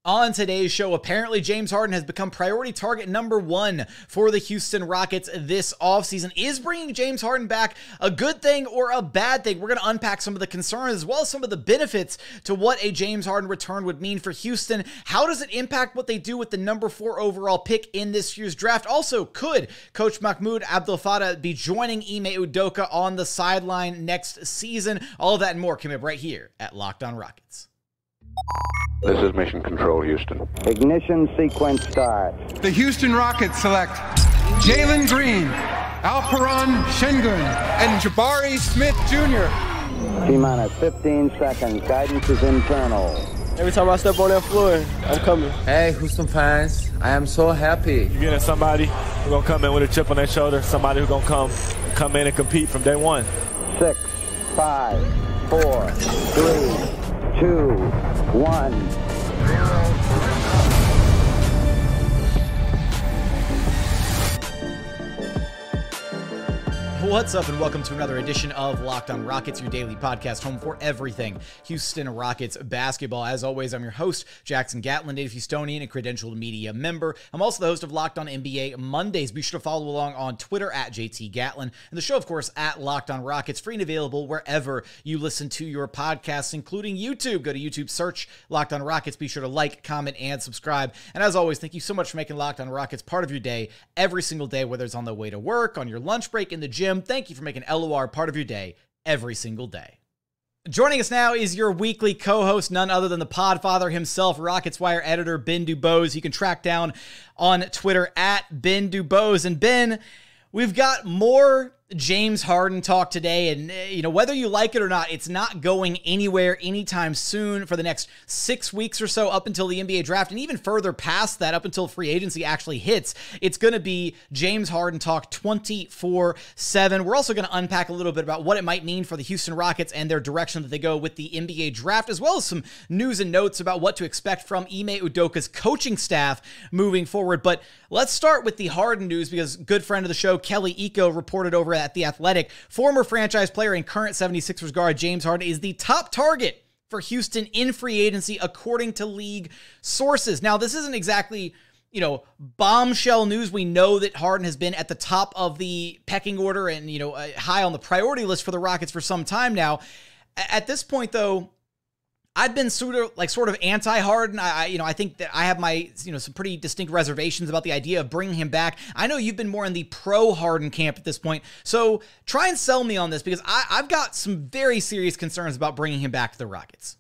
On today's show, apparently James Harden has become priority target number 1 for the Houston Rockets this offseason. Is bringing James Harden back a good thing or a bad thing? We're going to unpack some of the concerns as well as some of the benefits to what a James Harden return would mean for Houston. How does it impact what they do with the number 4 overall pick in this year's draft? Also, could Coach Mahmoud Abdel-Fattah be joining Ime Udoka on the sideline next season? All of that and more coming up right here at Locked On Rockets. This is Mission Control, Houston. Ignition sequence start. The Houston Rockets select Jalen Green, Alperen Sengun, and Jabari Smith Jr. T-minus 15 seconds. Guidance is internal. Every time I step on that floor, I'm coming. Hey, Houston fans, I am so happy. You're getting somebody who's going to come in with a chip on their shoulder, somebody who's going to come in and compete from day one. 6, 5, 4, 3, 2, 1. What's up, and welcome to another edition of Locked On Rockets, your daily podcast home for everything Houston Rockets basketball. As always, I'm your host, Jackson Gatlin, native Houstonian and credentialed media member. I'm also the host of Locked On NBA Mondays. Be sure to follow along on Twitter at JT Gatlin, and the show, of course, at Locked On Rockets, free and available wherever you listen to your podcasts, including YouTube. Go to YouTube, search Locked On Rockets. Be sure to like, comment, and subscribe. And as always, thank you so much for making Locked On Rockets part of your day every single day, whether it's on the way to work, on your lunch break, in the gym. Thank you for making LOR part of your day every single day. Joining us now is your weekly co-host, none other than the podfather himself, Rockets Wire editor Ben DuBose. You can track down on Twitter at Ben DuBose. And Ben, we've got more James Harden talk today, and whether you like it or not, it's not going anywhere anytime soon for the next 6 weeks or so up until the NBA draft, and even further past that up until free agency actually hits. It's going to be James Harden talk 24/7. We're also going to unpack a little bit about what it might mean for the Houston Rockets and their direction that they go with the NBA draft, as well as some news and notes about what to expect from Ime Udoka's coaching staff moving forward. But let's start with the Harden news, because good friend of the show, Kelly Iko, reported over at The Athletic, former franchise player and current 76ers guard James Harden is the top target for Houston in free agency, according to league sources. Now, this isn't exactly, bombshell news. We know that Harden has been at the top of the pecking order and, high on the priority list for the Rockets for some time now. At this point, though, I've been sort of anti-Harden. I think that I have my, some pretty distinct reservations about the idea of bringing him back. I know you've been more in the pro-Harden camp at this point. So try and sell me on this, because I've got some very serious concerns about bringing him back to the Rockets.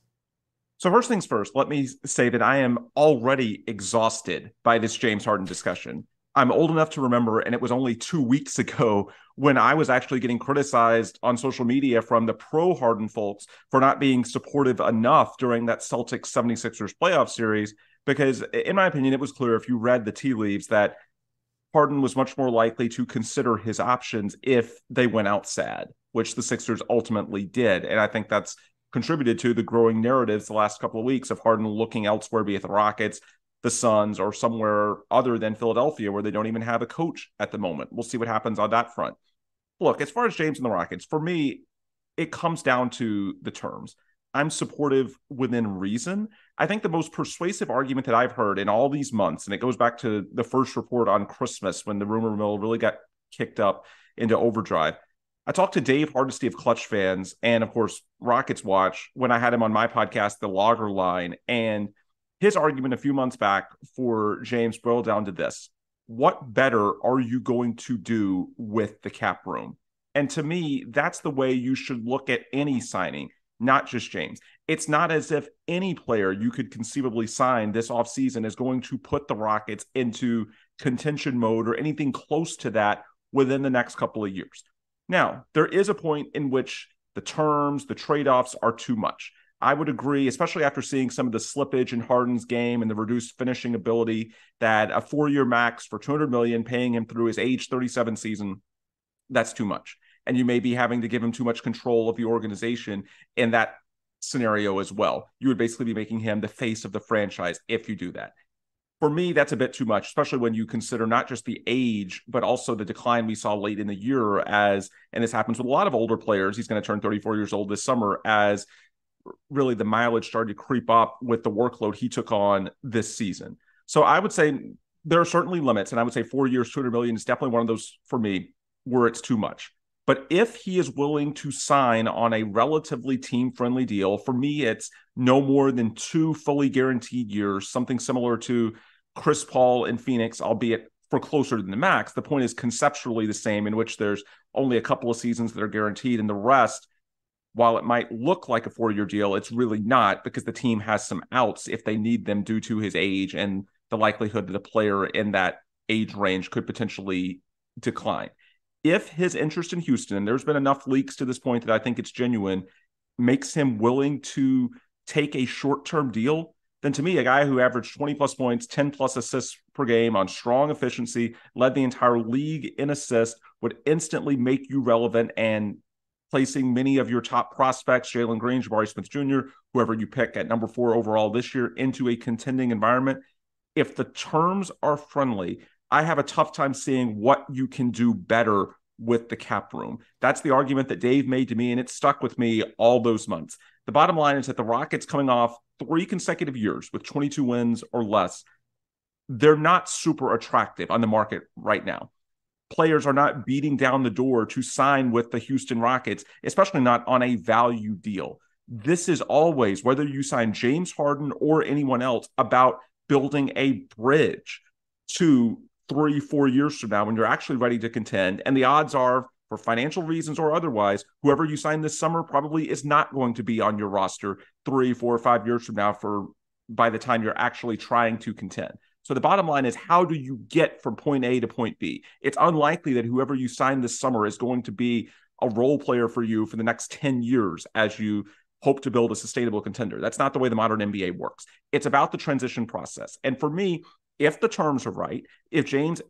So first things first, let me say that I am already exhausted by this James Harden discussion. I'm old enough to remember, and it was only 2 weeks ago when I was actually getting criticized on social media from the pro-Harden folks for not being supportive enough during that Celtics 76ers playoff series, because in my opinion, it was clear if you read the tea leaves that Harden was much more likely to consider his options if they went out sad, which the Sixers ultimately did. And I think that's contributed to the growing narratives the last couple of weeks of Harden looking elsewhere, be it the Rockets, the Suns, or somewhere other than Philadelphia, where they don't even have a coach at the moment. We'll see what happens on that front. Look, as far as James and the Rockets, for me, it comes down to the terms. I'm supportive within reason. I think the most persuasive argument that I've heard in all these months, and it goes back to the first report on Christmas when the rumor mill really got kicked up into overdrive. I talked to Dave Hardesty of Clutch Fans and, of course, Rockets Watch when I had him on my podcast, The Logger Line, and his argument a few months back for James boiled down to this: what better are you going to do with the cap room? And to me, that's the way you should look at any signing, not just James. It's not as if any player you could conceivably sign this offseason is going to put the Rockets into contention mode or anything close to that within the next couple of years. Now, there is a point in which the terms, the trade-offs are too much. I would agree, especially after seeing some of the slippage in Harden's game and the reduced finishing ability, that a 4-year max for $200 million, paying him through his age 37 season, that's too much. And you may be having to give him too much control of the organization in that scenario as well. You would basically be making him the face of the franchise if you do that. For me, that's a bit too much, especially when you consider not just the age, but also the decline we saw late in the year as, and this happens with a lot of older players, he's going to turn 34 years old this summer, as really the mileage started to creep up with the workload he took on this season. So I would say there are certainly limits, and I would say 4 years, $200 million is definitely one of those for me where it's too much. But if he is willing to sign on a relatively team-friendly deal, for me, it's no more than 2 fully guaranteed years, something similar to Chris Paul in Phoenix, albeit for closer than the max. The point is conceptually the same, in which there's only a couple of seasons that are guaranteed, and the rest, while it might look like a 4-year deal, it's really not, because the team has some outs if they need them due to his age and the likelihood that a player in that age range could potentially decline. If his interest in Houston, and there's been enough leaks to this point that I think it's genuine, makes him willing to take a short-term deal, then to me, a guy who averaged 20 plus points, 10 plus assists per game on strong efficiency, led the entire league in assists, would instantly make you relevant, and placing many of your top prospects, Jalen Green, Jabari Smith Jr., whoever you pick at number 4 overall this year, into a contending environment. If the terms are friendly, I have a tough time seeing what you can do better with the cap room. That's the argument that Dave made to me, and it stuck with me all those months. The bottom line is that the Rockets, coming off 3 consecutive years with 22 wins or less, they're not super attractive on the market right now. Players are not beating down the door to sign with the Houston Rockets, especially not on a value deal. This is always, whether you sign James Harden or anyone else, about building a bridge to 3-4 years from now when you're actually ready to contend. And the odds are, for financial reasons or otherwise, whoever you sign this summer probably is not going to be on your roster 3, 4, 5 years from now by the time you're actually trying to contend. So the bottom line is, how do you get from point A to point B? It's unlikely that whoever you sign this summer is going to be a role player for you for the next 10 years as you hope to build a sustainable contender. That's not the way the modern NBA works. It's about the transition process. And for me, if the terms are right, if James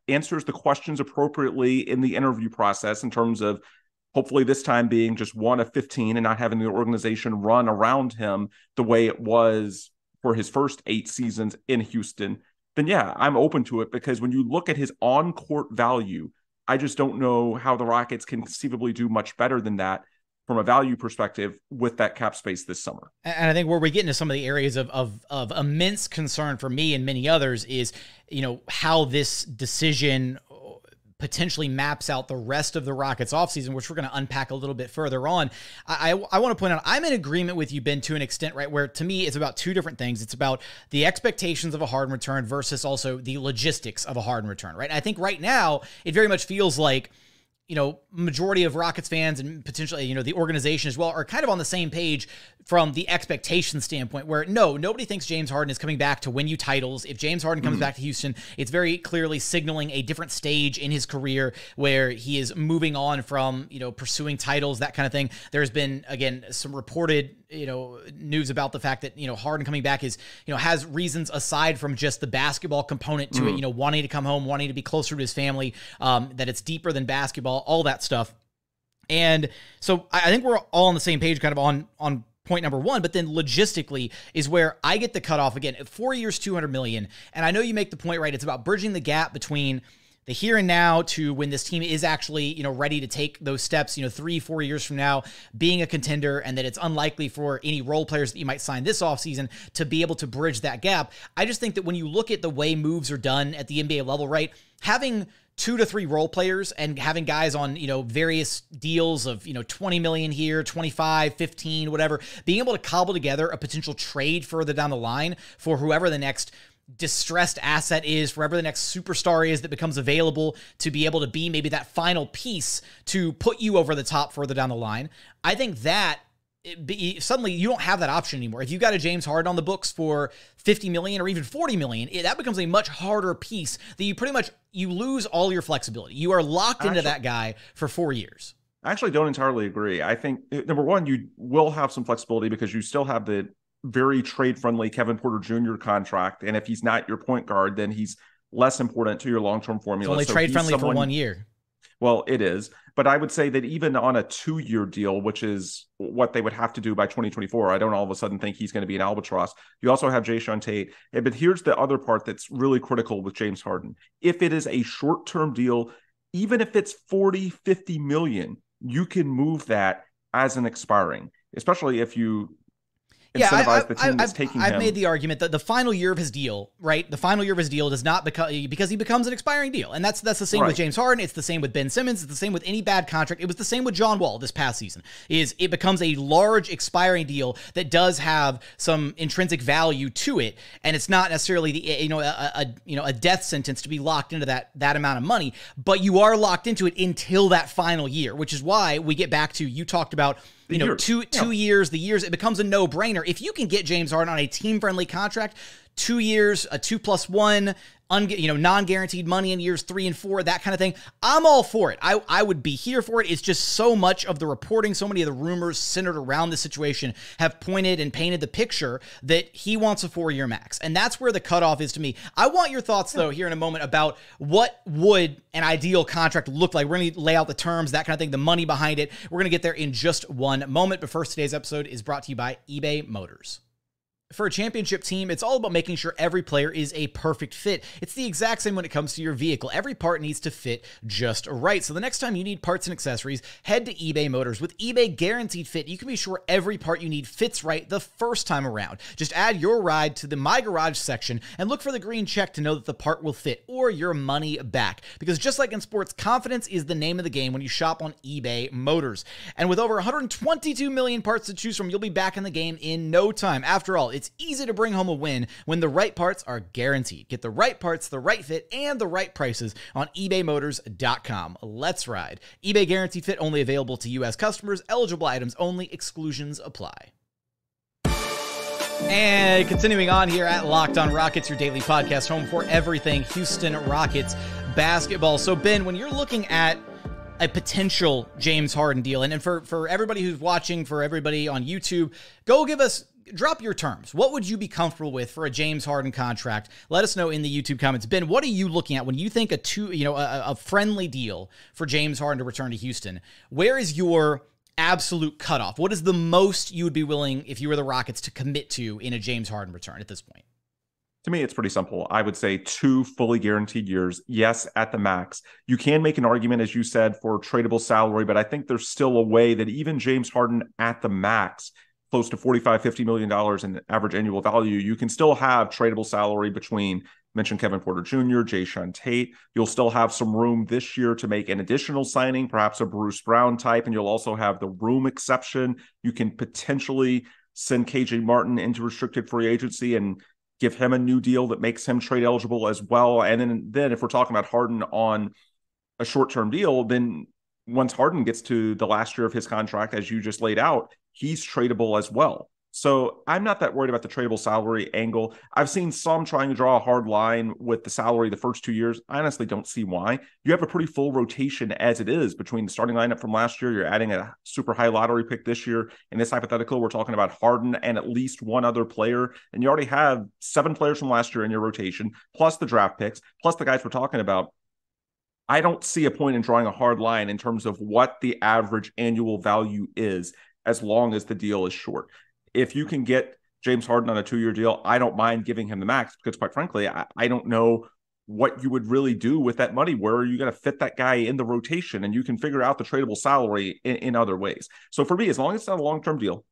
answers the questions appropriately in the interview process, in terms of hopefully this time being just 1 of 15 and not having the organization run around him the way it was for his first 8 seasons in Houston, then yeah, I'm open to it, because when you look at his on-court value, I just don't know how the Rockets can conceivably do much better than that from a value perspective with that cap space this summer. And I think where we get into some of the areas of immense concern for me and many others is, how this decision potentially maps out the rest of the Rockets offseason, which we're going to unpack a little bit further on. I want to point out, I'm in agreement with you, Ben, to an extent, right, where to me it's about 2 different things. It's about the expectations of a Harden return versus also the logistics of a Harden return, right? I think right now it very much feels like, majority of Rockets fans and potentially, the organization as well are kind of on the same page from the expectation standpoint, where nobody thinks James Harden is coming back to win you titles. If James Harden comes back to Houston, it's very clearly signaling a different stage in his career where he is moving on from, pursuing titles, that kind of thing. There's been, again, some reported, news about the fact that, Harden coming back is, has reasons aside from just the basketball component to it, wanting to come home, wanting to be closer to his family, that it's deeper than basketball, all that stuff. And so I think we're all on the same page kind of on point number 1, but then logistically is where I get the cutoff again. 4 years, $200 million. And I know you make the point, right? It's about bridging the gap between the here and now to when this team is actually, ready to take those steps, 3-4 years from now, being a contender, and that it's unlikely for any role players that you might sign this offseason to be able to bridge that gap. I just think that when you look at the way moves are done at the NBA level, right, having 2 to 3 role players and having guys on, various deals of, 20 million here, 25, 15, whatever, being able to cobble together a potential trade further down the line for whoever the next distressed asset is, for whoever the next superstar is that becomes available to be able to be maybe that final piece to put you over the top further down the line. I think that suddenly you don't have that option anymore. If you got a James Harden on the books for $50 million or even $40 million, that becomes a much harder piece that you lose all your flexibility. You are locked into that guy for 4 years. I actually don't entirely agree. I think, number one, you will have some flexibility because you still have the very trade-friendly Kevin Porter Jr. contract. And if he's not your point guard, then he's less important to your long-term formula. It's only trade-friendly for 1 year. Well, it is. But I would say that even on a 2-year deal, which is what they would have to do by 2024, I don't all of a sudden think he's going to be an albatross. You also have Jae'Sean Tate. But here's the other part that's really critical with James Harden. If it is a short-term deal, even if it's 40, 50 million, you can move that as an expiring, especially if you incentivize the team that's taking him. I've made the argument that the final year of his deal, right? The final year of his deal does not because he becomes an expiring deal. And that's the same with James Harden. It's the same with Ben Simmons. It's the same with any bad contract. It was the same with John Wall this past season. It becomes a large expiring deal that does have some intrinsic value to it. And it's not necessarily a death sentence to be locked into that amount of money, but you are locked into it until that final year, which is why we get back to, you talked about, two years, it becomes a no-brainer. If you can get James Harden on a team-friendly contract, 2 years, a 2+1, non-guaranteed money in years 3 and 4, that kind of thing, I'm all for it. I would be here for it. It's just so much of the reporting, so many of the rumors centered around the situation have pointed and painted the picture that he wants a 4-year max. And that's where the cutoff is to me. I want your thoughts, though, here in a moment about what would an ideal contract look like. We're going to lay out the terms, that kind of thing, the money behind it. We're going to get there in just one moment. But first, today's episode is brought to you by eBay Motors. For a championship team, it's all about making sure every player is a perfect fit. It's the exact same when it comes to your vehicle. Every part needs to fit just right. So the next time you need parts and accessories, head to eBay Motors. With eBay Guaranteed Fit, you can be sure every part you need fits right the first time around. Just add your ride to the My Garage section and look for the green check to know that the part will fit or your money back. Because just like in sports, confidence is the name of the game when you shop on eBay Motors. And with over 122 million parts to choose from, you'll be back in the game in no time. After all, it's easy to bring home a win when the right parts are guaranteed. Get the right parts, the right fit, and the right prices on ebaymotors.com. Let's ride. eBay Guaranteed Fit only available to U.S. customers. Eligible items only. Exclusions apply. And continuing on here at Locked On Rockets, your daily podcast home for everything Houston Rockets basketball. So, Ben, when you're looking at a potential James Harden deal, and for everybody who's watching, for everybody on YouTube, drop your terms. What would you be comfortable with for a James Harden contract? Let us know in the YouTube comments. Ben, what are you looking at when you think a friendly deal for James Harden to return to Houston? Where is your absolute cutoff? What is the most you would be willing, if you were the Rockets, to commit to in a James Harden return at this point? To me, it's pretty simple. I would say 2 fully guaranteed years. Yes, at the max. You can make an argument, as you said, for tradable salary, but I think there's still a way that even James Harden at the max, close to $45-50 million in average annual value, you can still have tradable salary between, mentioned Kevin Porter Jr., Jae'Sean Tate. You'll still have some room this year to make an additional signing, perhaps a Bruce Brown type, and you'll also have the room exception. You can potentially send KJ Martin into restricted free agency and give him a new deal that makes him trade eligible as well. And then if we're talking about Harden on a short-term deal, then once Harden gets to the last year of his contract, as you just laid out, he's tradable as well. So I'm not that worried about the tradable salary angle. I've seen some trying to draw a hard line with the salary the first 2 years. I honestly don't see why. You have a pretty full rotation as it is between the starting lineup from last year. You're adding a super high lottery pick this year. In this hypothetical, we're talking about Harden and at least one other player. And you already have 7 players from last year in your rotation, plus the draft picks, plus the guys we're talking about. I don't see a point in drawing a hard line in terms of what the average annual value is as long as the deal is short. If you can get James Harden on a 2-year deal, I don't mind giving him the max because, quite frankly, I don't know what you would really do with that money. Where are you going to fit that guy in the rotation? And you can figure out the tradable salary in other ways. So for me, as long as it's not a long-term deal,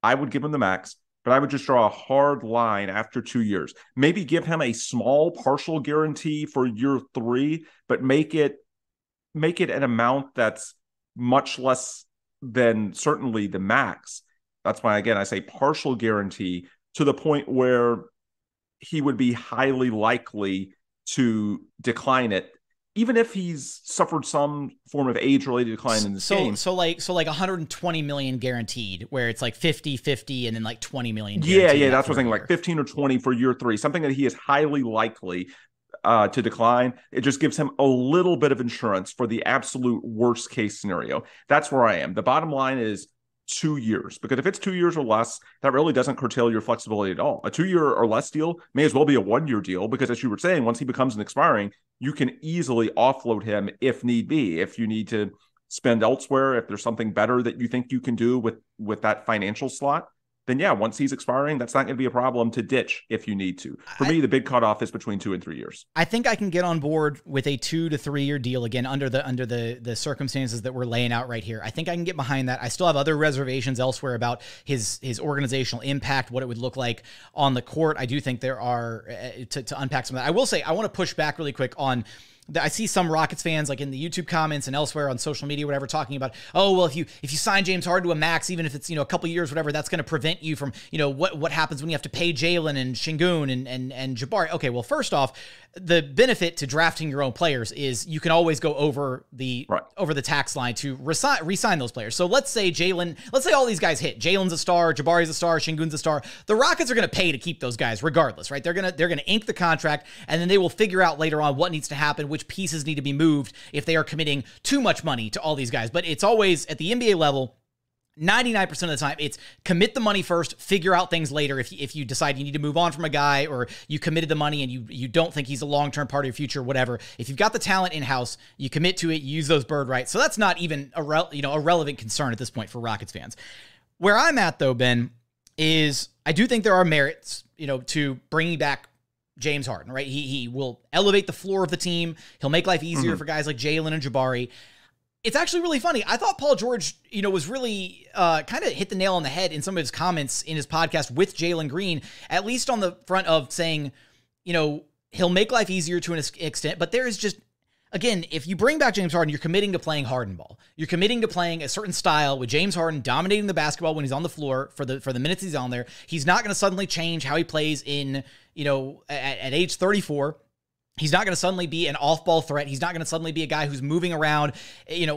I would give him the max, but I would just draw a hard line after 2 years. Maybe give him a small partial guarantee for year 3, but make it an amount that's much less than certainly the max. That's why, again, I say partial guarantee to the point where he would be highly likely to decline it, even if he's suffered some form of age-related decline in this game. So like 120 million guaranteed, where it's like 50-50 and then like 20 million guaranteed. Yeah, that's what I'm saying, like 15 or 20 for year 3, something that he is highly likely to decline. It just gives him a little bit of insurance for the absolute worst case scenario. That's where I am. The bottom line is 2 years, because if it's 2 years or less, that really doesn't curtail your flexibility at all. A 2-year or less deal may as well be a 1-year deal, because as you were saying, once he becomes an expiring, you can easily offload him if need be. If you need to spend elsewhere, if there's something better that you think you can do with that financial slot, then yeah, once he's expiring, that's not going to be a problem to ditch if you need to. For me, the big cutoff is between 2 and 3 years. I think I can get on board with a 2 to 3 year deal again under the circumstances that we're laying out right here. I think I can get behind that. I still have other reservations elsewhere about his organizational impact, what it would look like on the court. I do think there are to unpack some of that. I will say I want to push back really quick on. I see some Rockets fans like in the YouTube comments and elsewhere on social media, whatever, talking about, oh, well, if you sign James Harden to a max, even if it's, a couple years, whatever, that's going to prevent you from, what happens when you have to pay Jalen and Sengun and Jabari. Okay, well, first off, the benefit to drafting your own players is you can always go over the tax line to re-sign those players. So let's say all these guys hit. Jalen's a star, Jabari's a star, Sengun's a star. The Rockets are going to pay to keep those guys regardless, right? They're going to ink the contract, and then they will figure out later on what needs to happen, which pieces need to be moved if they are committing too much money to all these guys. But it's always at the NBA level, 99% of the time, it's commit the money first, figure out things later. If you decide you need to move on from a guy, or you committed the money and you don't think he's a long-term part of your future, whatever. If you've got the talent in-house, you commit to it, you use those bird rights. So that's not even a relevant concern at this point for Rockets fans. Where I'm at though, Ben, is I do think there are merits, to bringing back James Harden, right? He will elevate the floor of the team. He'll make life easier for guys like Jalen and Jabari. It's actually really funny. I thought Paul George, was really kind of hit the nail on the head in some of his comments in his podcast with Jalen Green, at least on the front of saying, he'll make life easier to an extent, but there is just, again, if you bring back James Harden, you're committing to playing Harden ball. You're committing to playing a certain style with James Harden dominating the basketball when he's on the floor for the minutes he's on there. He's not going to suddenly change how he plays in, at age 34. He's not going to suddenly be an off-ball threat. He's not going to suddenly be a guy who's moving around.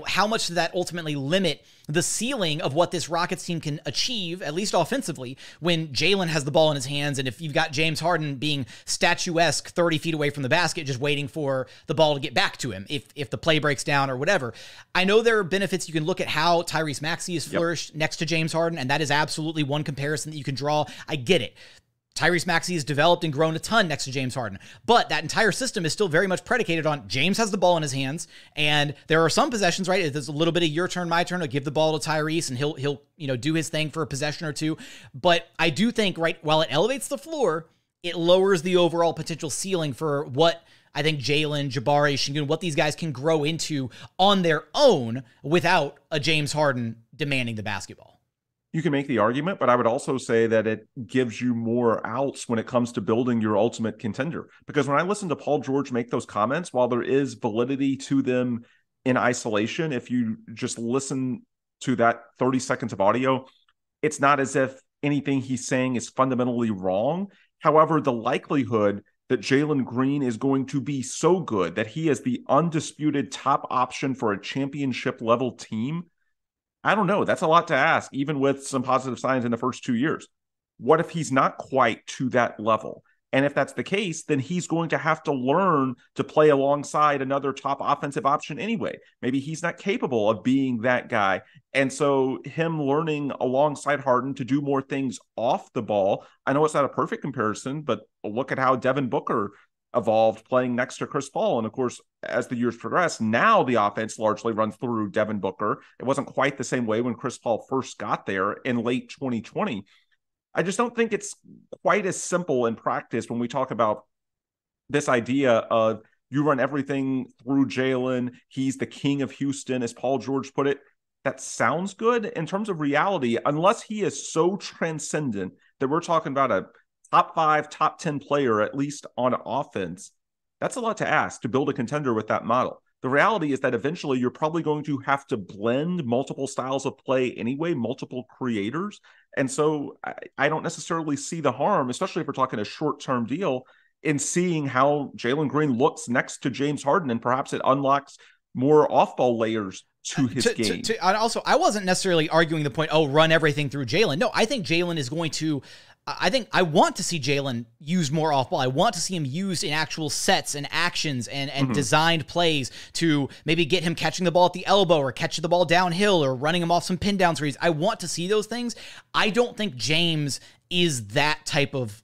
How much does that ultimately limit the ceiling of what this Rockets team can achieve, at least offensively, when Jalen has the ball in his hands, and if you've got James Harden being statuesque 30 feet away from the basket, just waiting for the ball to get back to him if the play breaks down or whatever. I know there are benefits. You can look at how Tyrese Maxey has flourished next to James Harden, and that is absolutely one comparison that you can draw. I get it. Tyrese Maxey has developed and grown a ton next to James Harden, but that entire system is still very much predicated on James has the ball in his hands, and there are some possessions, right? There's a little bit of your turn, my turn. I'll give the ball to Tyrese, and he'll do his thing for a possession or two. But I do think, right, while it elevates the floor, it lowers the overall potential ceiling for what I think Jalen, Jabari, Sengun, what these guys can grow into on their own without a James Harden demanding the basketball. You can make the argument, but I would also say that it gives you more outs when it comes to building your ultimate contender. Because when I listen to Paul George make those comments, while there is validity to them in isolation, if you just listen to that 30 seconds of audio, it's not as if anything he's saying is fundamentally wrong. However, the likelihood that Jalen Green is going to be so good that he is the undisputed top option for a championship level team, I don't know. That's a lot to ask, even with some positive signs in the first 2 years. What if he's not quite to that level? And if that's the case, then he's going to have to learn to play alongside another top offensive option anyway. Maybe he's not capable of being that guy. And so him learning alongside Harden to do more things off the ball, I know it's not a perfect comparison, but look at how Devin Booker evolved playing next to Chris Paul. And of course, as the years progress, now the offense largely runs through Devin Booker. It wasn't quite the same way when Chris Paul first got there in late 2020. I just don't think it's quite as simple in practice when we talk about this idea of you run everything through Jalen. He's the king of Houston, as Paul George put it. That sounds good in terms of reality, unless he is so transcendent that we're talking about a top 5, top 10 player, at least on offense. That's a lot to ask to build a contender with that model. The reality is that eventually you're probably going to have to blend multiple styles of play anyway, multiple creators. And so I don't necessarily see the harm, especially if we're talking a short-term deal, in seeing how Jalen Green looks next to James Harden, and perhaps it unlocks more off-ball layers to his game. Also, I wasn't necessarily arguing the point, run everything through Jalen. No, I think Jalen is going to I want to see Jalen used more off ball. I want to see him used in actual sets and actions and designed plays to maybe get him catching the ball at the elbow or catching the ball downhill or running him off some pin down threes. I want to see those things. I don't think James is that type of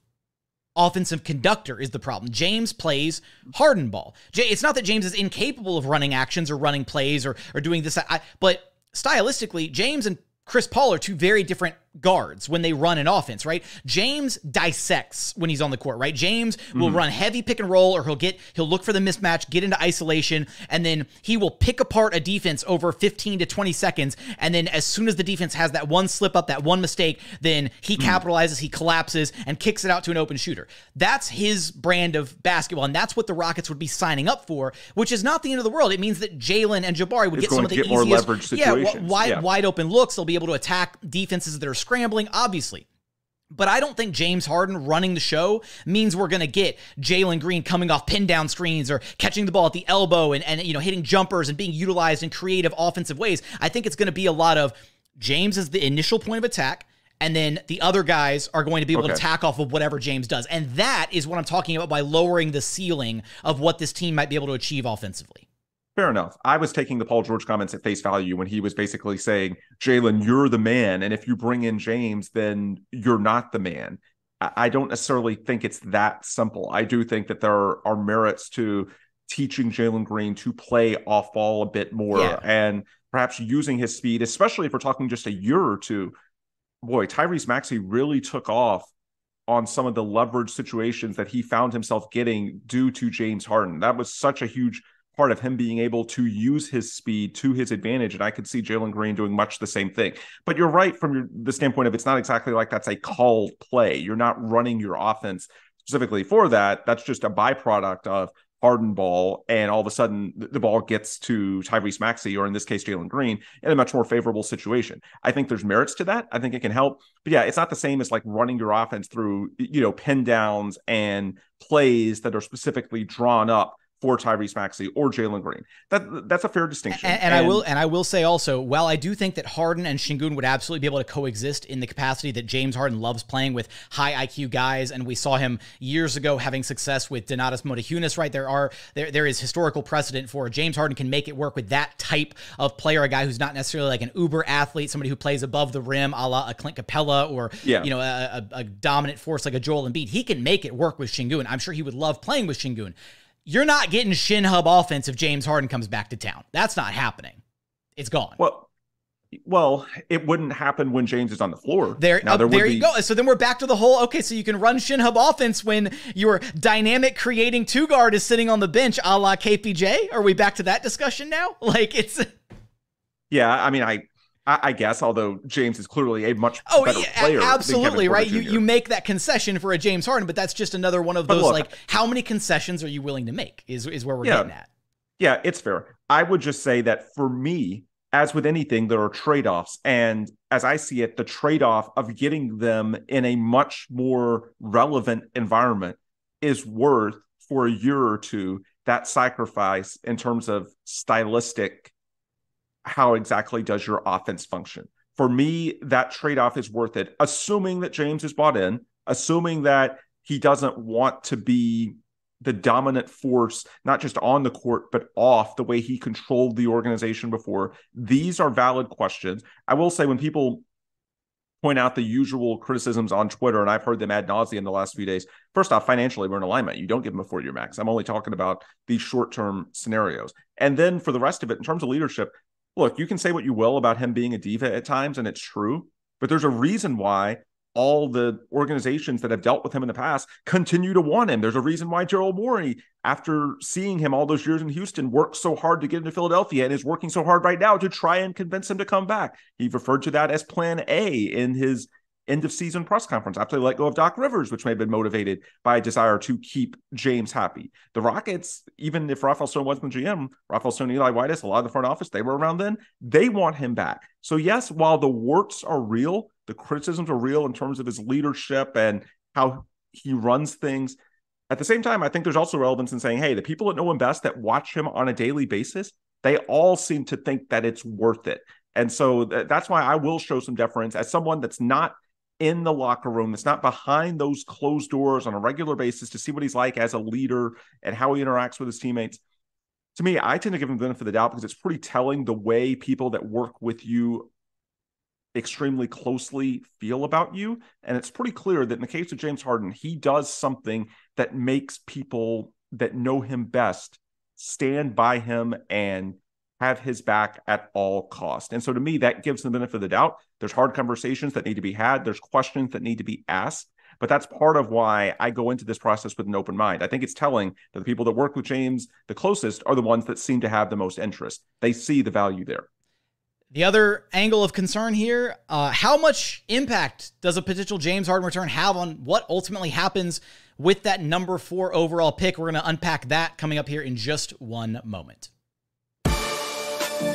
offensive conductor is the problem. James plays Harden ball. It's not that James is incapable of running actions or running plays or doing this, but stylistically, James and Chris Paul are two very different guards when they run an offense, right? James dissects when he's on the court, right? James will run heavy pick and roll, or he'll look for the mismatch, get into isolation, and then he will pick apart a defense over 15 to 20 seconds. And then as soon as the defense has that one slip up, that one mistake, then he capitalizes, he collapses, and kicks it out to an open shooter. That's his brand of basketball, and that's what the Rockets would be signing up for, which is not the end of the world. It means that Jalen and Jabari would get some of the easiest, more leverage situations. Wide open looks. They'll be able to attack defenses that are scrambling, obviously. But I don't think James Harden running the show means we're going to get Jalen Green coming off pin down screens or catching the ball at the elbow and hitting jumpers and being utilized in creative offensive ways. I think it's going to be a lot of James as the initial point of attack, and then the other guys are going to be able to tack off of whatever James does. And that is what I'm talking about by lowering the ceiling of what this team might be able to achieve offensively. Fair enough. I was taking the Paul George comments at face value when he was basically saying, Jalen, you're the man. And if you bring in James, then you're not the man. I don't necessarily think it's that simple. I do think that there are merits to teaching Jalen Green to play off ball a bit more and perhaps using his speed, especially if we're talking just a year or two. Boy, Tyrese Maxey really took off on some of the leverage situations that he found himself getting due to James Harden. That was such a huge part of him being able to use his speed to his advantage. And I could see Jalen Green doing much the same thing. But you're right from the standpoint of it's not exactly like that's a called play. You're not running your offense specifically for that. That's just a byproduct of Harden ball. And all of a sudden the ball gets to Tyrese Maxey, or in this case, Jalen Green, in a much more favorable situation. I think there's merits to that. I think it can help. But yeah, it's not the same as like running your offense through, pin downs and plays that are specifically drawn up for Tyrese Maxey or Jalen Green. That's a fair distinction. And I will say also, while I do think that Harden and Sengun would absolutely be able to coexist in the capacity that James Harden loves playing with high IQ guys, and we saw him years ago having success with Donatas Motihunas, right? There is historical precedent for James Harden can make it work with that type of player, a guy who's not necessarily like an uber athlete, somebody who plays above the rim, a la a Clint Capella, or a dominant force like a Joel Embiid. He can make it work with Sengun. I'm sure he would love playing with Sengun. You're not getting shin hub offense if James Harden comes back to town. That's not happening. It's gone. Well, it wouldn't happen when James is on the floor. There you go. So then we're back to the whole, okay, so you can run shin hub offense when your dynamic creating two guard is sitting on the bench a la KPJ? Are we back to that discussion now? Yeah, I mean, I guess, although James is clearly a much better player. Absolutely, right? You make that concession for a James Harden, but that's just another one of those, how many concessions are you willing to make is where we're getting at. Yeah, it's fair. I would just say that for me, as with anything, there are trade-offs. And as I see it, the trade-off of getting them in a much more relevant environment is worth, for a year or two, that sacrifice in terms of stylistic. How exactly does your offense function? For me, that trade-off is worth it, assuming that James is bought in, assuming that he doesn't want to be the dominant force, not just on the court, but off the way he controlled the organization before. These are valid questions. I will say, when people point out the usual criticisms on Twitter, and I've heard them ad nauseum in the last few days, first off, financially, we're in alignment. You don't give him a 4-year max. I'm only talking about these short-term scenarios. And then for the rest of it, in terms of leadership, look, you can say what you will about him being a diva at times, and it's true, but there's a reason why all the organizations that have dealt with him in the past continue to want him. There's a reason why Gerald Morey, after seeing him all those years in Houston, worked so hard to get into Philadelphia and is working so hard right now to try and convince him to come back. He referred to that as Plan A in his end-of-season press conference after they let go of Doc Rivers, which may have been motivated by a desire to keep James happy. The Rockets, even if Rafael Stone wasn't the GM, Rafael Stone, Eli Whitus, a lot of the front office, they were around then, they want him back. So yes, while the warts are real, the criticisms are real in terms of his leadership and how he runs things, at the same time, I think there's also relevance in saying, hey, the people that know him best, that watch him on a daily basis, they all seem to think that it's worth it. And so that's why I will show some deference as someone that's not in the locker room, that's not behind those closed doors on a regular basis to see what he's like as a leader and how he interacts with his teammates. To me, I tend to give him the benefit of the doubt because it's pretty telling the way people that work with you extremely closely feel about you. And it's pretty clear that in the case of James Harden, he does something that makes people that know him best stand by him and have his back at all cost. And so to me, that gives them the benefit of the doubt. There's hard conversations that need to be had. There's questions that need to be asked. But that's part of why I go into this process with an open mind. I think it's telling that the people that work with James the closest are the ones that seem to have the most interest. They see the value there. The other angle of concern here, how much impact does a potential James Harden return have on what ultimately happens with that number 4 overall pick? We're going to unpack that coming up here in just one moment.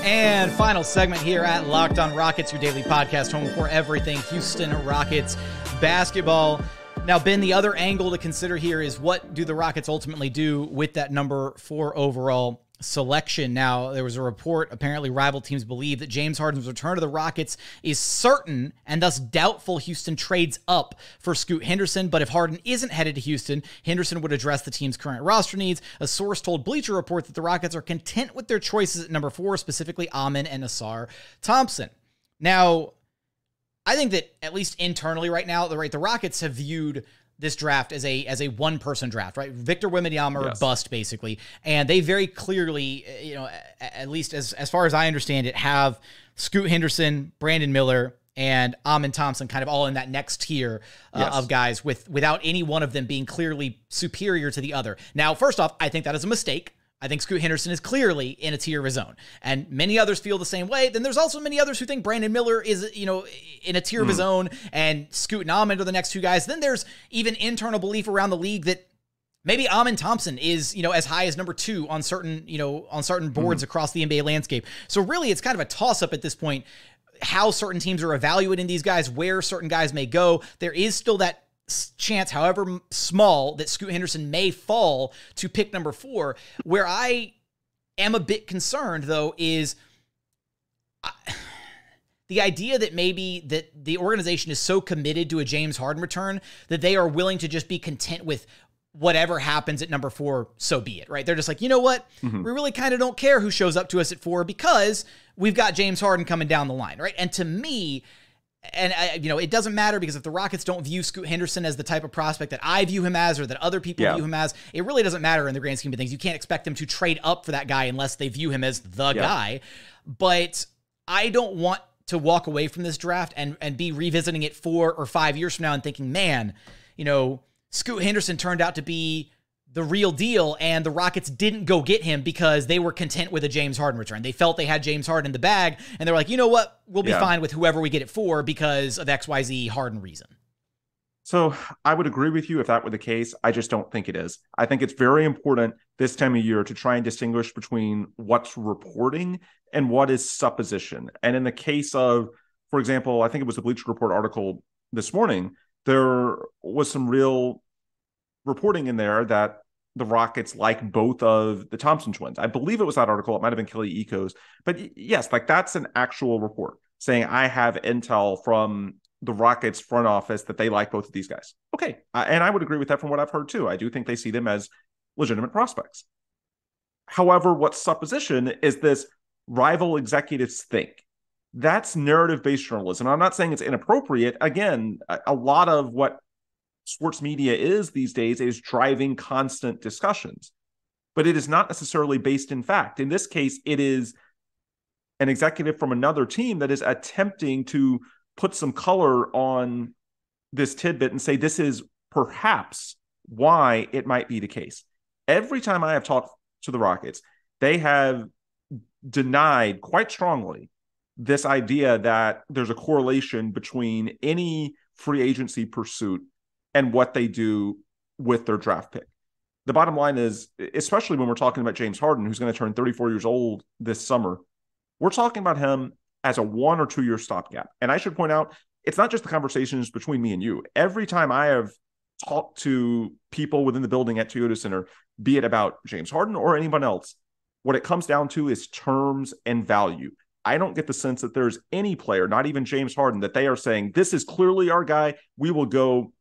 And final segment here at Locked On Rockets, your daily podcast home for everything Houston Rockets basketball. Now, Ben, the other angle to consider here is what do the Rockets ultimately do with that number 4 overall selection? Now, there was a report, apparently rival teams believe that James Harden's return to the Rockets is certain and thus doubtful Houston trades up for Scoot Henderson. But if Harden isn't headed to Houston, Henderson would address the team's current roster needs. A source told Bleacher Report that the Rockets are content with their choices at number 4, specifically Amen and Ausar Thompson. Now, I think that at least internally right now, the Rockets have viewed this draft as a one-person draft, right? Victor Wembanyama or bust, basically. And they very clearly, at least as far as I understand it, have Scoot Henderson, Brandon Miller, and Amen Thompson kind of all in that next tier of guys without any one of them being clearly superior to the other. Now, first off, I think that is a mistake. I think Scoot Henderson is clearly in a tier of his own, and many others feel the same way. Then there's also many others who think Brandon Miller is, in a tier of his own, and Scoot and Amen are the next two guys. Then there's even internal belief around the league that maybe Amen Thompson is, as high as number 2 on certain boards across the NBA landscape. So really, it's kind of a toss-up at this point, how certain teams are evaluating these guys, where certain guys may go. There is still that chance, however small, that Scoot Henderson may fall to pick number 4. Where I am a bit concerned, though, is the idea that maybe that the organization is so committed to a James Harden return that they are willing to just be content with whatever happens at number 4, so be it, right? They're just like, you know what? We really kind of don't care who shows up to us at 4 because we've got James Harden coming down the line, right? And to me, and it doesn't matter, because if the Rockets don't view Scoot Henderson as the type of prospect that I view him as, or that other people view him as, it really doesn't matter in the grand scheme of things. You can't expect them to trade up for that guy unless they view him as the guy. But I don't want to walk away from this draft and be revisiting it 4 or 5 years from now and thinking, man, Scoot Henderson turned out to be the real deal, and the Rockets didn't go get him because they were content with a James Harden return. They felt they had James Harden in the bag, and they were like, you know what? We'll be fine with whoever we get it for because of XYZ Harden reason. So I would agree with you if that were the case. I just don't think it is. I think it's very important this time of year to try and distinguish between what's reporting and what is supposition. And in the case of, for example, I think it was the Bleacher Report article this morning, there was some real reporting in there that the Rockets like both of the Thompson twins. I believe it was that article. It might have been Kelly Ecos. But yes, that's an actual report saying I have intel from the Rockets front office that they like both of these guys. Okay. And I would agree with that from what I've heard too. I do think they see them as legitimate prospects. However, what's supposition is this rival executives think. That's narrative-based journalism. I'm not saying it's inappropriate. Again, a lot of what sports media is these days is driving constant discussions, but it is not necessarily based in fact. In this case, it is an executive from another team that is attempting to put some color on this tidbit and say this is perhaps why it might be the case. Every time I have talked to the Rockets, they have denied quite strongly this idea that there's a correlation between any free agency pursuit and what they do with their draft pick. The bottom line is, especially when we're talking about James Harden, who's going to turn 34 years old this summer, we're talking about him as a 1 or 2 year stopgap. And I should point out, it's not just the conversations between me and you. Every time I have talked to people within the building at Toyota Center, be it about James Harden or anyone else, what it comes down to is terms and value. I don't get the sense that there's any player, not even James Harden, that they are saying, this is clearly our guy. We will go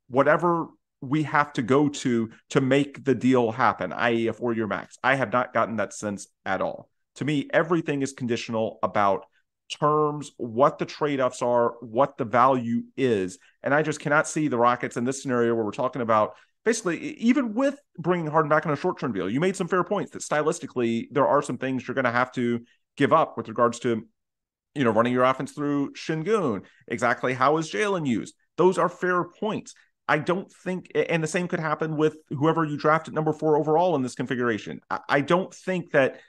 whatever we have to go to make the deal happen, i.e. a 4-year max. I have not gotten that sense at all. To me, everything is conditional about terms, what the trade-offs are, what the value is. And I just cannot see the Rockets in this scenario where we're talking about basically, even with bringing Harden back on a short-term deal, you made some fair points that stylistically there are some things you're going to have to give up with regards to, running your offense through Sengun. Exactly how is Jalen used? Those are fair points. I don't think, and the same could happen with whoever you draft at number 4 overall in this configuration. I don't think that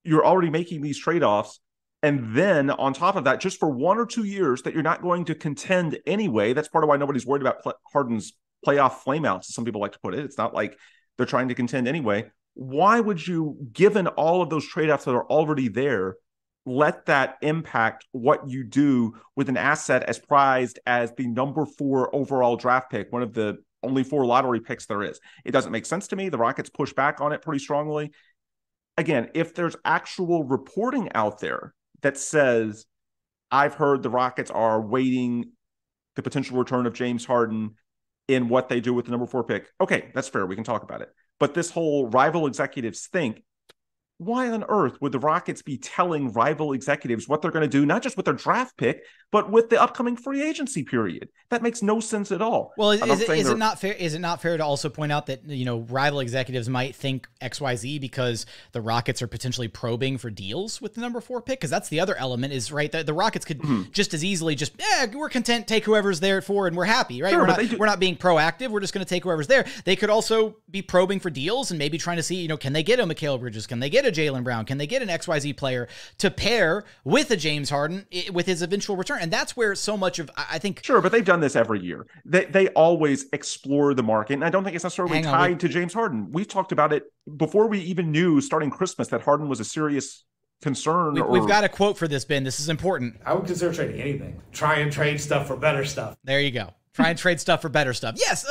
you're already making these trade-offs, and then on top of that, just for 1 or 2 years that you're not going to contend anyway. That's part of why nobody's worried about Harden's playoff flameouts, as some people like to put it. It's not like they're trying to contend anyway. Why would you, given all of those trade-offs that are already there, let that impact what you do with an asset as prized as the number 4 overall draft pick, one of the only 4 lottery picks there is? It doesn't make sense to me. The Rockets push back on it pretty strongly. Again, if there's actual reporting out there that says, I've heard the Rockets are waiting the potential return of James Harden in what they do with the number 4 pick, okay, that's fair. We can talk about it. But this whole rival executives think, why on earth would the Rockets be telling rival executives what they're going to do, not just with their draft pick, but with the upcoming free agency period? That makes no sense at all. Well, is it not fair? Is it not fair to also point out that, rival executives might think XYZ because the Rockets are potentially probing for deals with the number 4 pick? Because that's the other element is, right, the Rockets could just as easily we're content, take whoever's there at 4 and we're happy, right? Sure, we're not being proactive. We're just going to take whoever's there. They could also be probing for deals and maybe trying to see, can they get a Mikal Bridges? Can they get a Jaylen Brown? Can they get an XYZ player to pair with a James Harden with his eventual return? And that's where so much of, I think... Sure, but they've done this every year. They always explore the market, and I don't think it's necessarily tied to James Harden. We've talked about it before we even knew starting Christmas that Harden was a serious concern. We've got a quote for this, Ben. This is important. I would consider trading anything. Try and trade stuff for better stuff. There you go. Try and trade stuff for better stuff. Yes.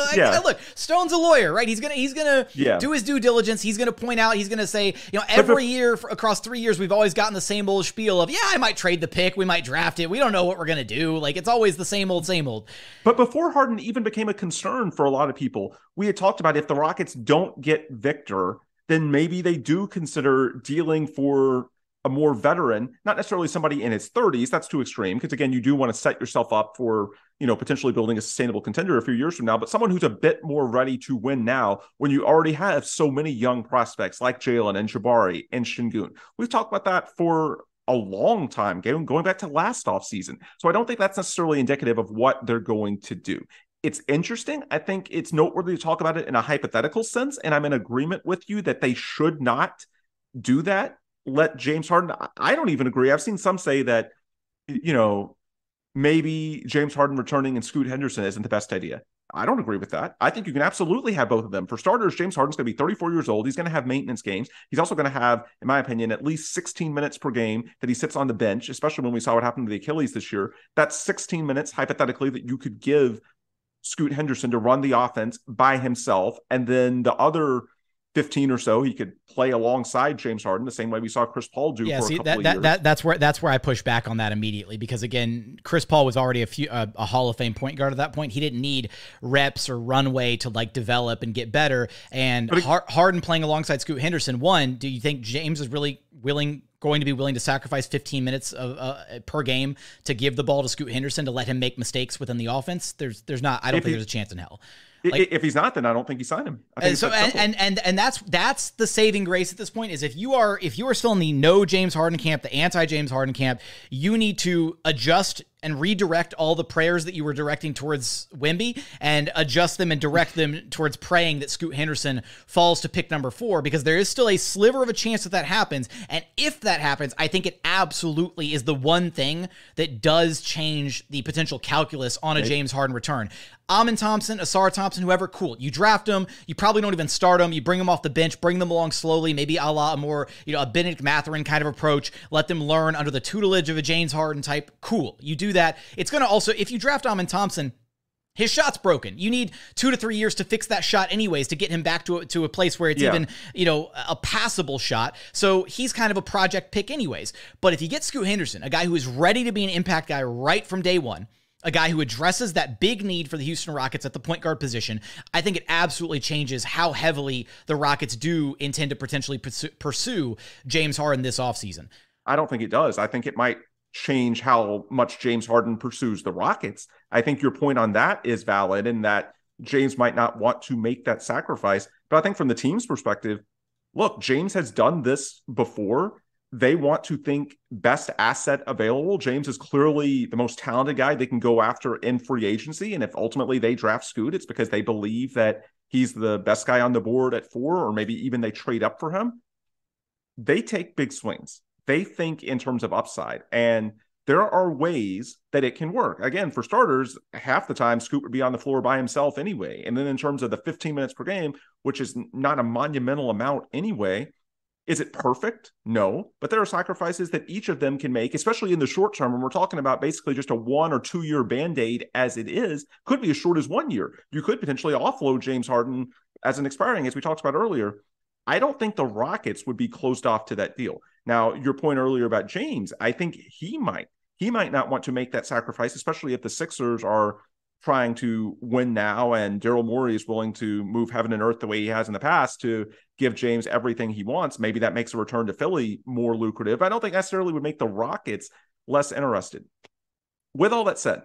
Look, Stone's a lawyer, right? He's gonna do his due diligence. He's gonna point out. He's gonna say, every year across 3 years, we've always gotten the same old spiel of, I might trade the pick. We might draft it. We don't know what we're gonna do. Like, it's always the same old, same old. But before Harden even became a concern for a lot of people, we had talked about if the Rockets don't get Victor, then maybe they do consider dealing for a more veteran, not necessarily somebody in his 30s. That's too extreme because, again, you do want to set yourself up for, potentially building a sustainable contender a few years from now, but someone who's a bit more ready to win now when you already have so many young prospects like Jalen and Jabari and Sengun. We've talked about that for a long time, going back to last offseason. So I don't think that's necessarily indicative of what they're going to do. It's interesting. I think it's noteworthy to talk about it in a hypothetical sense, and I'm in agreement with you that they should not do that. Let James Harden. I don't even agree. I've seen some say that, maybe James Harden returning and Scoot Henderson isn't the best idea. I don't agree with that. I think you can absolutely have both of them. For starters, James Harden's going to be 34 years old. He's going to have maintenance games. He's also going to have, in my opinion, at least 16 minutes per game that he sits on the bench, especially when we saw what happened to the Achilles this year. That's 16 minutes, hypothetically, that you could give Scoot Henderson to run the offense by himself. And then the other 15 or so, he could play alongside James Harden the same way we saw Chris Paul do for a couple of years. That's where I push back on that immediately, because again, Chris Paul was already a Hall of Fame point guard at that point. He didn't need reps or runway to develop and get better. And Harden playing alongside Scoot Henderson, do you think James is really going to be willing to sacrifice 15 minutes per game to give the ball to Scoot Henderson to let him make mistakes within the offense? There's not. I don't think there's a chance in hell. If he's not, then I don't think you sign him. And that's the saving grace at this point is if you are still in the no James Harden camp, the anti James Harden camp, you need to adjust and redirect all the prayers that you were directing towards Wemby and adjust them and direct them towards praying that Scoot Henderson falls to pick number 4, because there is still a sliver of a chance that happens. And if that happens, I think it absolutely is the one thing that does change the potential calculus on a James Harden return. Amin Thompson, Asar Thompson, whoever, cool. You draft them. You probably don't even start them. You bring them off the bench, bring them along slowly, maybe a la a more, a Benedict Mathurin kind of approach. Let them learn under the tutelage of a James Harden type. Cool. You do that. It's going to also, if you draft Amin Thompson, his shot's broken. You need 2 to 3 years to fix that shot anyways, to get him back to a place where it's even, a passable shot. So he's kind of a project pick anyways. But if you get Scoot Henderson, a guy who is ready to be an impact guy right from day one, a guy who addresses that big need for the Houston Rockets at the point guard position, I think it absolutely changes how heavily the Rockets do intend to potentially pursue James Harden this offseason. I don't think it does. I think it might change how much James Harden pursues the Rockets. I think your point on that is valid in that, James might not want to make that sacrifice. But I think from the team's perspective, look, James has done this before. They want to think best asset available. James is clearly the most talented guy they can go after in free agency. And if ultimately they draft Scoot, it's because they believe that he's the best guy on the board at 4, or maybe even they trade up for him. They take big swings. They think in terms of upside. And there are ways that it can work. Again, for starters, half the time Scoot would be on the floor by himself anyway. And then in terms of the 15 minutes per game, which is not a monumental amount anyway, is it perfect? No. But there are sacrifices that each of them can make, especially in the short term. When we're talking about basically just a 1 or 2 year Band-Aid as it is, could be as short as 1 year. You could potentially offload James Harden as an expiring, as we talked about earlier. I don't think the Rockets would be closed off to that deal. Now, your point earlier about James, I think he might not want to make that sacrifice, especially if the Sixers are trying to win now and Daryl Morey is willing to move heaven and earth the way he has in the past to give James everything he wants. Maybe that makes a return to Philly more lucrative. I don't think necessarily would make the Rockets less interested. With all that said,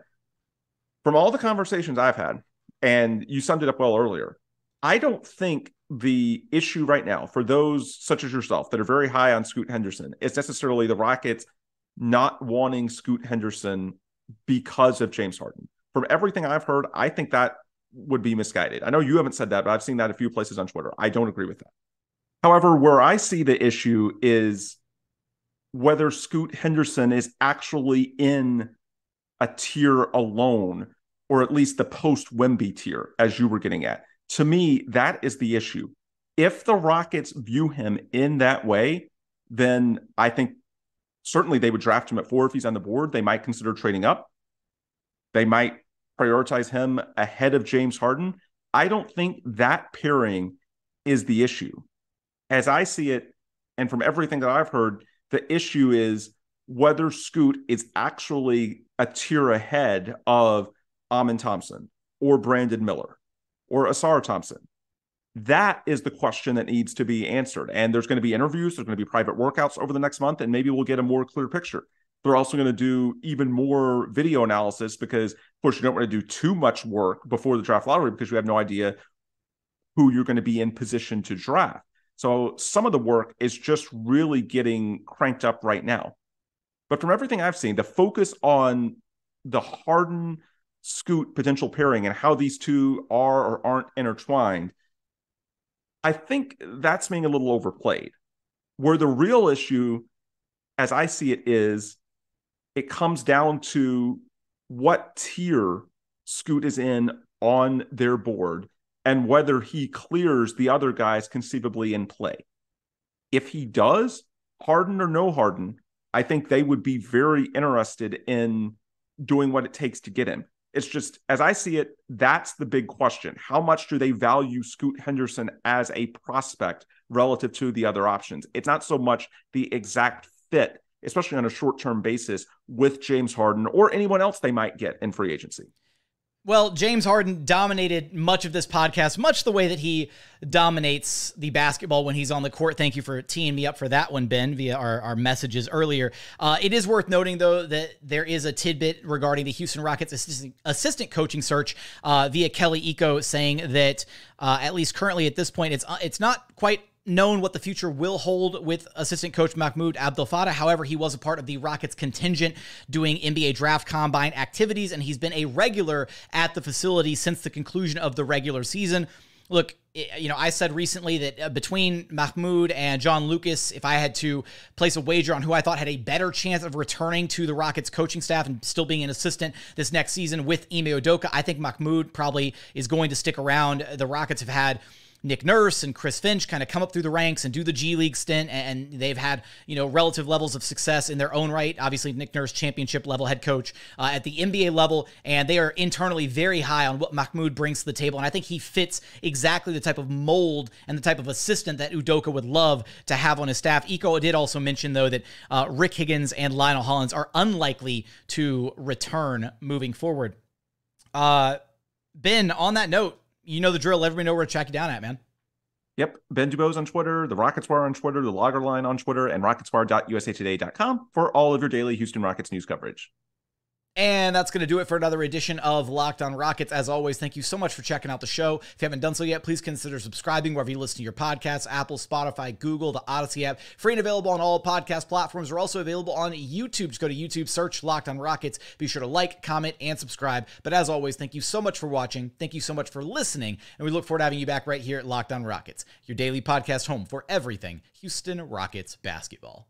from all the conversations I've had, and you summed it up well earlier, I don't think the issue right now for those such as yourself that are very high on Scoot Henderson is necessarily the Rockets not wanting Scoot Henderson because of James Harden. From everything I've heard, I think that would be misguided. I know you haven't said that, but I've seen that a few places on Twitter. I don't agree with that. However, where I see the issue is whether Scoot Henderson is actually in a tier alone, or at least the post-Wemby tier, as you were getting at. To me, that is the issue. If the Rockets view him in that way, then I think certainly they would draft him at 4 if he's on the board. They might consider trading up. They might prioritize him ahead of James Harden. I don't think that pairing is the issue. As I see it, and from everything that I've heard, the issue is whether Scoot is actually a tier ahead of Amen Thompson or Brandon Miller or Asar Thompson. That is the question that needs to be answered. And there's going to be interviews, there's going to be private workouts over the next month, and maybe we'll get a more clear picture. They're also going to do even more video analysis because, of course, you don't want to do too much work before the draft lottery because you have no idea who you're going to be in position to draft. So some of the work is just really getting cranked up right now. But from everything I've seen, the focus on the Harden-Scoot potential pairing and how these two are or aren't intertwined, I think that's being a little overplayed. Where the real issue, as I see it, is it comes down to what tier Scoot is in on their board and whether he clears the other guys conceivably in play. If he does, Harden or no Harden, I think they would be very interested in doing what it takes to get him. It's just, as I see it, that's the big question. How much do they value Scoot Henderson as a prospect relative to the other options? It's not so much the exact fit, especially on a short-term basis, with James Harden or anyone else they might get in free agency. Well, James Harden dominated much of this podcast, much the way that he dominates the basketball when he's on the court. Thank you for teeing me up for that one, Ben, via our messages earlier. It is worth noting, though, that there is a tidbit regarding the Houston Rockets assistant coaching search via Kelly Iko, saying that at least currently at this point, it's not quite known what the future will hold with assistant coach Mahmoud Abdel-Fattah. However, he was a part of the Rockets contingent doing NBA draft combine activities, and he's been a regular at the facility since the conclusion of the regular season. Look, you know, I said recently that between Mahmoud and John Lucas, if I had to place a wager on who I thought had a better chance of returning to the Rockets coaching staff and still being an assistant this next season with Ime Udoka, I think Mahmoud probably is going to stick around. The Rockets have had Nick Nurse and Chris Finch kind of come up through the ranks and do the G League stint, and they've had, you know, relative levels of success in their own right. Obviously, Nick Nurse, championship level head coach at the NBA level, and they are internally very high on what Mahmoud brings to the table, and I think he fits exactly the type of mold and the type of assistant that Udoka would love to have on his staff. Iko did also mention, though, that Rick Higgins and Lionel Hollins are unlikely to return moving forward. Ben, on that note, you know the drill. Let everybody know where to track you down at, man. Yep. Ben DuBose on Twitter, the Rockets Wire on Twitter, the Logger Line on Twitter, and rocketswire.usatoday.com for all of your daily Houston Rockets news coverage. And that's going to do it for another edition of Locked On Rockets. As always, thank you so much for checking out the show. If you haven't done so yet, please consider subscribing wherever you listen to your podcasts, Apple, Spotify, Google, the Odyssey app. Free and available on all podcast platforms. We're also available on YouTube. Just go to YouTube, search Locked On Rockets. Be sure to like, comment, and subscribe. But as always, thank you so much for watching. Thank you so much for listening. And we look forward to having you back right here at Locked On Rockets, your daily podcast home for everything Houston Rockets basketball.